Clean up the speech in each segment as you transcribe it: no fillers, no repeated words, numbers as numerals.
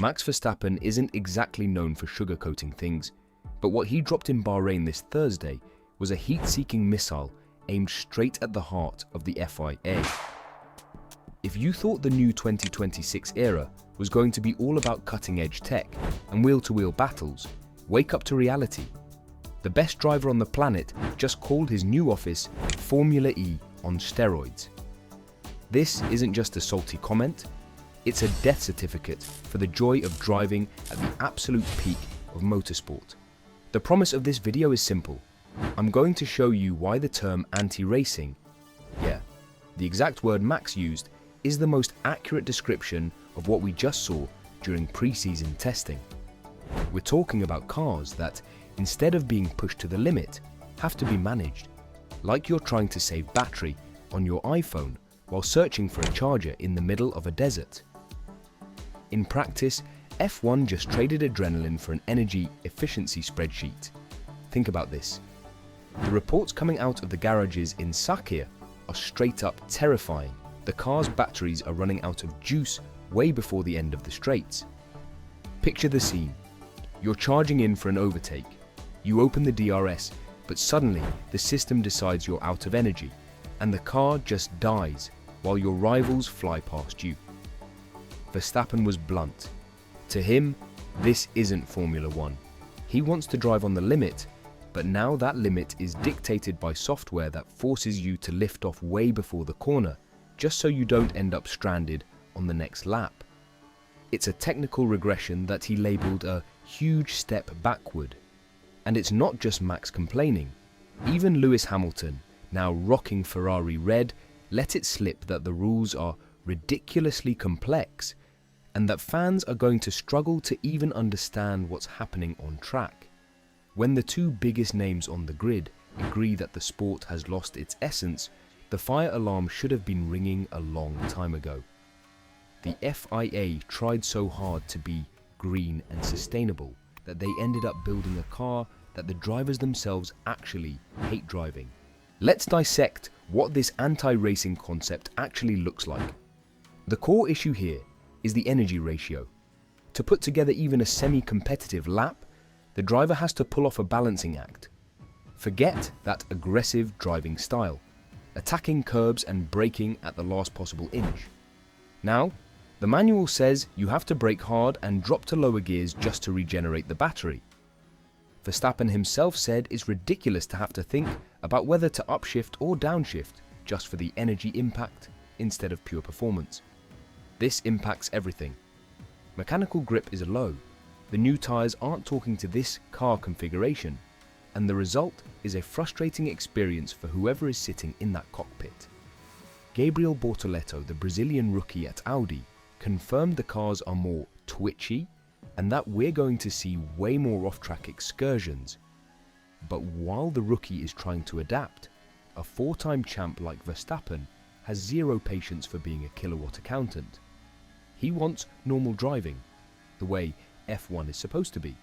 Max Verstappen isn't exactly known for sugarcoating things, but what he dropped in Bahrain this Thursday was a heat-seeking missile aimed straight at the heart of the FIA. If you thought the new 2026 era was going to be all about cutting-edge tech and wheel-to-wheel battles, wake up to reality. The best driver on the planet just called his new office Formula E on steroids. This isn't just a salty comment, it's a death certificate for the joy of driving at the absolute peak of motorsport. The promise of this video is simple. I'm going to show you why the term anti-racing, the exact word Max used, is the most accurate description of what we just saw during pre-season testing. We're talking about cars that, instead of being pushed to the limit, have to be managed, like you're trying to save battery on your iPhone while searching for a charger in the middle of a desert. In practice, F1 just traded adrenaline for an energy efficiency spreadsheet. Think about this. The reports coming out of the garages in Sakhir are straight up terrifying. The car's batteries are running out of juice way before the end of the straights. Picture the scene. You're charging in for an overtake. You open the DRS, but suddenly the system decides you're out of energy, and the car just dies while your rivals fly past you. Verstappen was blunt. To him, this isn't Formula One. He wants to drive on the limit, but now that limit is dictated by software that forces you to lift off way before the corner, just so you don't end up stranded on the next lap. It's a technical regression that he labeled a huge step backward. And it's not just Max complaining. Even Lewis Hamilton, now rocking Ferrari red, let it slip that the rules are ridiculously complex and that fans are going to struggle to even understand what's happening on track. When the two biggest names on the grid agree that the sport has lost its essence, the fire alarm should have been ringing a long time ago. The FIA tried so hard to be green and sustainable that they ended up building a car that the drivers themselves actually hate driving. Let's dissect what this anti-racing concept actually looks like. The core issue here is the energy ratio. To put together even a semi-competitive lap, the driver has to pull off a balancing act. Forget that aggressive driving style, attacking curbs and braking at the last possible inch. Now, the manual says you have to brake hard and drop to lower gears just to regenerate the battery. Verstappen himself said it's ridiculous to have to think about whether to upshift or downshift just for the energy impact instead of pure performance. This impacts everything. Mechanical grip is low. The new tyres aren't talking to this car configuration, and the result is a frustrating experience for whoever is sitting in that cockpit. Gabriel Bortoleto, the Brazilian rookie at Audi, confirmed the cars are more twitchy and that we're going to see way more off-track excursions. But while the rookie is trying to adapt, a four-time champ like Verstappen has zero patience for being a kilowatt accountant. He wants normal driving, the way F1 is supposed to be.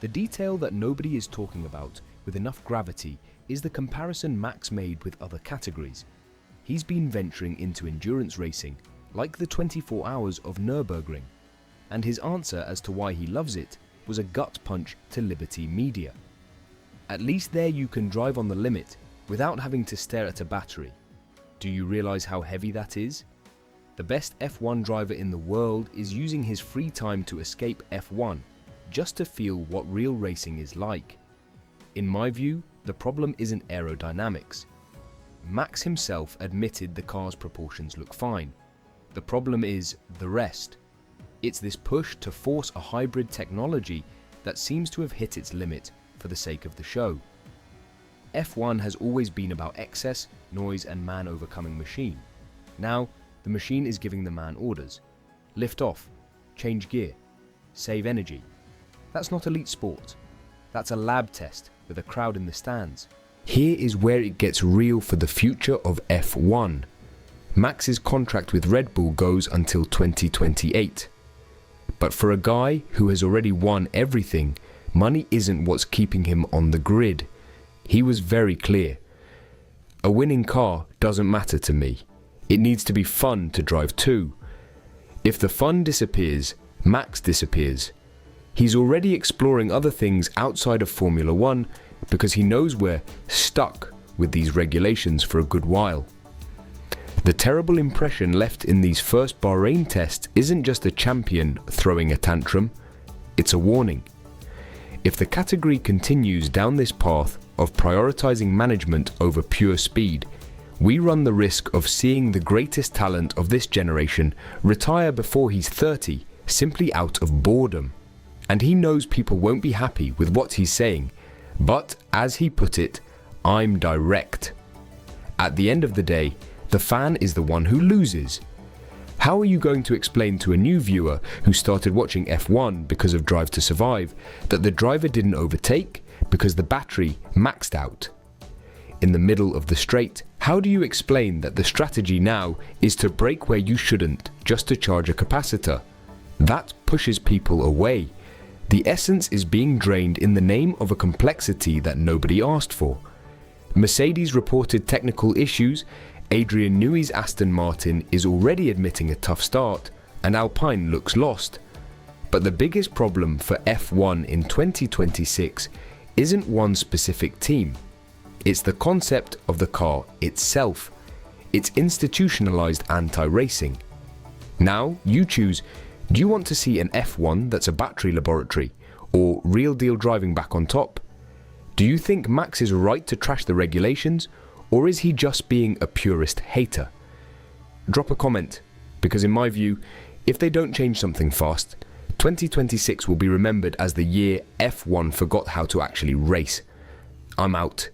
The detail that nobody is talking about with enough gravity is the comparison Max made with other categories. He's been venturing into endurance racing, like the 24 hours of Nurburgring, and his answer as to why he loves it was a gut punch to Liberty Media. At least there you can drive on the limit without having to stare at a battery. Do you realize how heavy that is? The best F1 driver in the world is using his free time to escape F1, just to feel what real racing is like. In my view, the problem isn't aerodynamics. Max himself admitted the car's proportions look fine. The problem is the rest. It's this push to force a hybrid technology that seems to have hit its limit for the sake of the show. F1 has always been about excess, noise and man overcoming machine. Now, the machine is giving the man orders. Lift off, change gear, save energy. That's not elite sport. That's a lab test with a crowd in the stands. Here is where it gets real for the future of F1. Max's contract with Red Bull goes until 2028. But for a guy who has already won everything, money isn't what's keeping him on the grid. He was very clear. A winning car doesn't matter to me. It needs to be fun to drive too. If the fun disappears, Max disappears. He's already exploring other things outside of Formula One because he knows we're stuck with these regulations for a good while. The terrible impression left in these first Bahrain tests isn't just a champion throwing a tantrum, it's a warning. If the category continues down this path of prioritizing management over pure speed, we run the risk of seeing the greatest talent of this generation retire before he's 30, simply out of boredom. And he knows people won't be happy with what he's saying, but as he put it, I'm direct. At the end of the day, the fan is the one who loses. How are you going to explain to a new viewer who started watching F1 because of Drive to Survive that the driver didn't overtake because the battery maxed out? In the middle of the straight, how do you explain that the strategy now is to brake where you shouldn't just to charge a capacitor? That pushes people away. The essence is being drained in the name of a complexity that nobody asked for. Mercedes reported technical issues, Adrian Newey's Aston Martin is already admitting a tough start, and Alpine looks lost. But the biggest problem for F1 in 2026 isn't one specific team. It's the concept of the car itself. It's institutionalized anti-racing. Now, you choose, do you want to see an F1 that's a battery laboratory, or real deal driving back on top? Do you think Max is right to trash the regulations, or is he just being a purist hater? Drop a comment, because in my view, if they don't change something fast, 2026 will be remembered as the year F1 forgot how to actually race. I'm out.